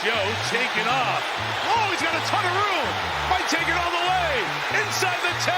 Joe taking off. Oh, he's got a ton of room. Might take it all the way. Inside the 10.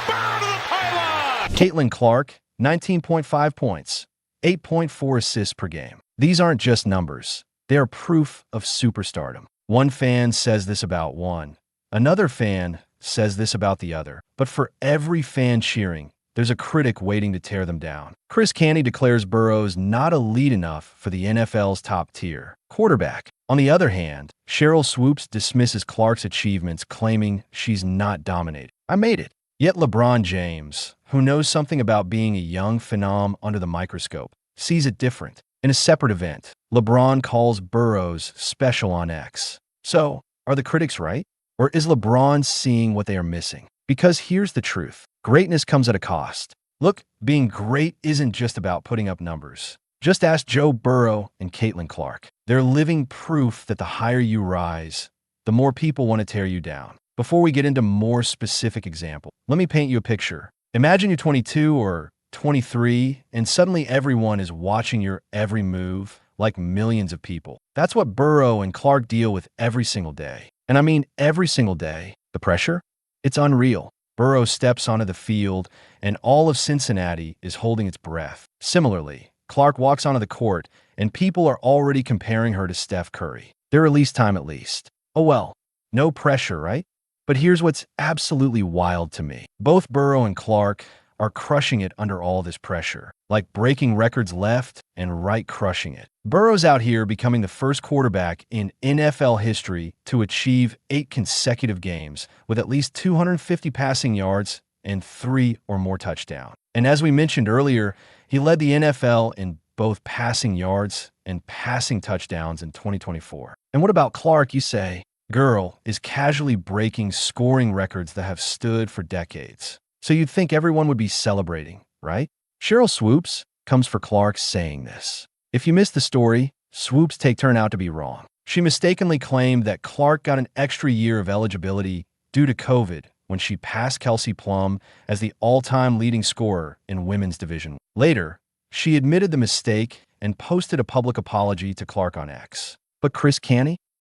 Burrow to the pylon. Caitlin Clark, 19.5 points, 8.4 assists per game. These aren't just numbers. They are proof of superstardom. One fan says this about one. Another fan says this about the other. But for every fan cheering, there's a critic waiting to tear them down. Chris Canty declares Burrow's not elite enough for the NFL's top-tier quarterback. On the other hand, Cheryl Swoops dismisses Clark's achievements, claiming she's not dominated. I made it. Yet LeBron James, who knows something about being a young phenom under the microscope, sees it different. In a separate event, LeBron calls Burrow's special on X. So, are the critics right? Or is LeBron seeing what they are missing? Because here's the truth. Greatness comes at a cost. Look, being great isn't just about putting up numbers. Just ask Joe Burrow and Caitlin Clark. They're living proof that the higher you rise, the more people want to tear you down. Before we get into more specific examples, let me paint you a picture. Imagine you're 22 or 23, and suddenly everyone is watching your every move, like millions of people. That's what Burrow and Clark deal with every single day. And I mean every single day. The pressure? It's unreal. Burrow steps onto the field, and all of Cincinnati is holding its breath. Similarly, Clark walks onto the court, and people are already comparing her to Steph Curry. Their release time at least. Oh well, no pressure, right? But here's what's absolutely wild to me. Both Burrow and Clark are crushing it under all this pressure, like breaking records left and right, crushing it. Burrow's out here becoming the first quarterback in NFL history to achieve 8 consecutive games with at least 250 passing yards and 3 or more touchdowns. And as we mentioned earlier, he led the NFL in both passing yards and passing touchdowns in 2024. And what about Clark, you say? Girl is casually breaking scoring records that have stood for decades. So you'd think everyone would be celebrating, right? Cheryl Swoops comes for Clark saying this. If you missed the story, Swoops' take turned out to be wrong. She mistakenly claimed that Clark got an extra year of eligibility due to COVID when she passed Kelsey Plum as the all-time leading scorer in women's division. Later, she admitted the mistake and posted a public apology to Clark on X. But Chris Canty?